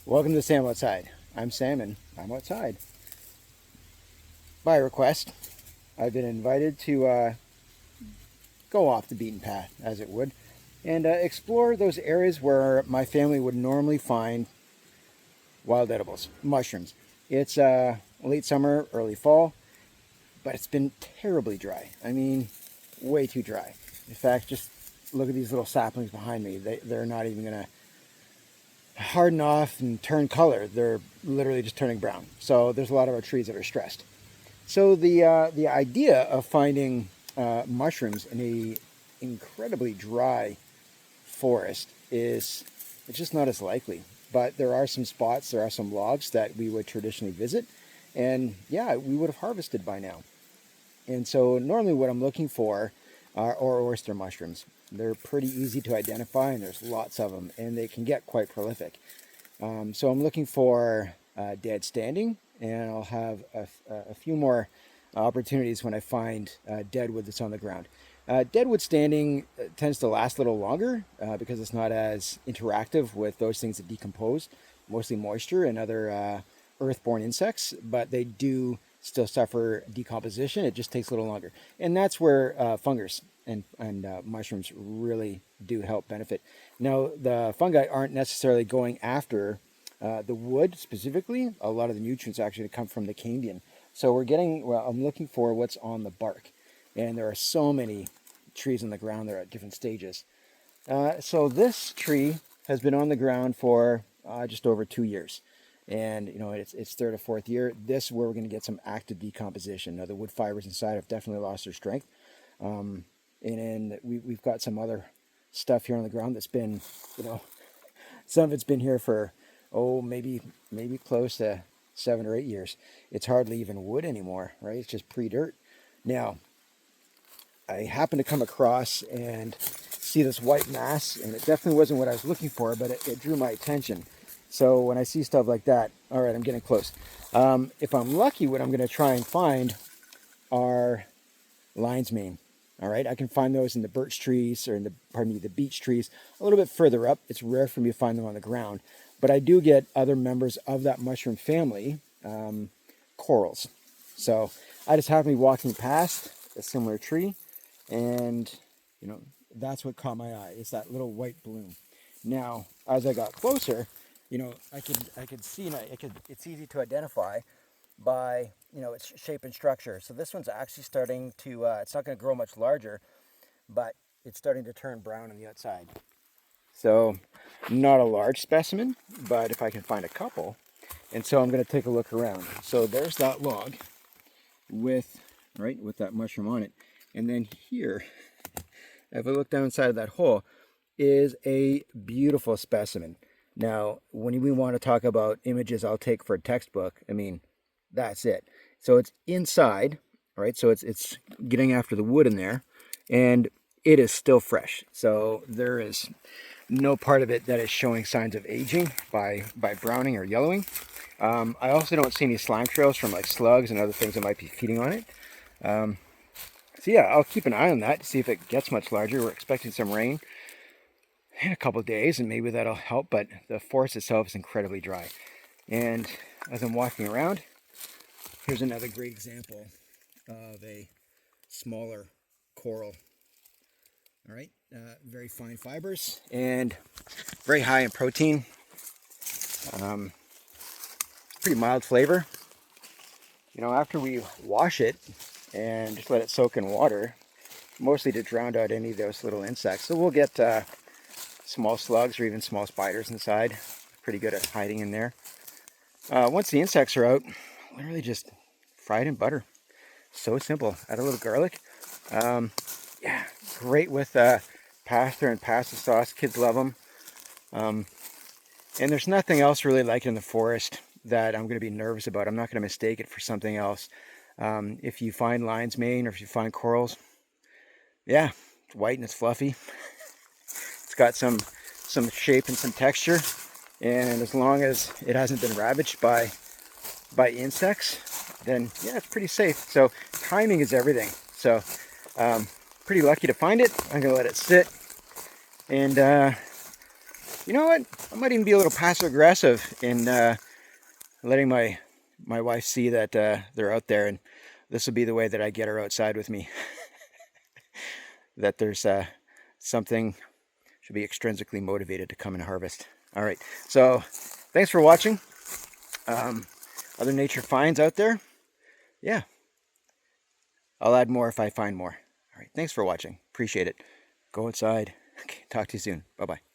Welcome to Sam Outside. I'm Sam and I'm outside. By request, I've been invited to go off the beaten path, as it would, and explore those areas where my family would normally find wild edibles, mushrooms. It's late summer, early fall, but it's been terribly dry. I mean, way too dry. In fact, just look at these little saplings behind me. They're not even going to harden off and turn color. They're literally just turning brown. So there's a lot of our trees that are stressed. So the idea of finding mushrooms in a incredibly dry forest is it's just not as likely. But there are some spots, there are some logs that we would traditionally visit, and yeah, we would have harvested by now. And so normally what I'm looking for are oyster mushrooms. They're pretty easy to identify, and there's lots of them, and they can get quite prolific. So I'm looking for dead standing, and I'll have a few more opportunities when I find deadwood that's on the ground. Deadwood standing tends to last a little longer because it's not as interactive with those things that decompose, mostly moisture and other earthborne insects, but they do still suffer decomposition. It just takes a little longer. And that's where fungus and mushrooms really do help benefit. Now, the fungi aren't necessarily going after the wood specifically. A lot of the nutrients actually come from the cambium. So I'm looking for what's on the bark. And there are so many trees on the ground that are at different stages. So this tree has been on the ground for just over 2 years. And it's third or fourth year. This is where we're going to get some active decomposition. Now the wood fibers inside have definitely lost their strength. And then we've got some other stuff here on the ground that's been, some of it's been here for, maybe close to 7 or 8 years. It's hardly even wood anymore, right? It's just pre-dirt. Now, I happened to come across and see this white mass, and it definitely wasn't what I was looking for, but it drew my attention. So when I see stuff like that, all right, I'm getting close. If I'm lucky, what I'm going to try and find are lion's mane. All right, I can find those in the birch trees or the beech trees a little bit further up. It's rare for me to find them on the ground, but I do get other members of that mushroom family, corals. So I just happened to be walking past a similar tree, and that's what caught my eye. It's that little white bloom. Now, as I got closer, I could see, it's easy to identify by its shape and structure. So this one's actually starting to it's not going to grow much larger, but it's starting to turn brown on the outside. So not a large specimen, but if I can find a couple. And so I'm going to take a look around. So there's that log with that mushroom on it. And then here, if I look down inside of that hole, is a beautiful specimen. Now, when we want to talk about images I'll take for a textbook, that's it. So it's inside, right? So it's getting after the wood in there, and it is still fresh. So there is no part of it that is showing signs of aging by browning or yellowing. I also don't see any slime trails from like slugs and other things that might be feeding on it. So yeah, I'll keep an eye on that to see if it gets much larger. We're expecting some rain in a couple of days, and maybe that'll help, but the forest itself is incredibly dry. And as I'm walking around, here's another great example of a smaller coral. All right, very fine fibers and very high in protein. Pretty mild flavor. After we wash it and just let it soak in water, mostly to drown out any of those little insects. So we'll get small slugs or even small spiders inside. Pretty good at hiding in there. Once the insects are out, literally just fry it in butter. So simple. Add a little garlic. Yeah, great with pasta and pasta sauce. Kids love them. And there's nothing else really like it in the forest that I'm going to be nervous about. I'm not going to mistake it for something else. If you find lion's mane or if you find corals, yeah, it's white and it's fluffy. It's got some shape and some texture, and as long as it hasn't been ravaged by insects, then yeah, it's pretty safe. So timing is everything. So pretty lucky to find it. I'm gonna let it sit, and You know what? I might even be a little passive aggressive in letting my wife see that they're out there, and this will be the way that I get her outside with me. That there's something, should be extrinsically motivated to come and harvest. All right, so thanks for watching. Other nature finds out there. Yeah, I'll add more if I find more. All right, thanks for watching. Appreciate it. Go outside. Okay, talk to you soon. Bye-bye.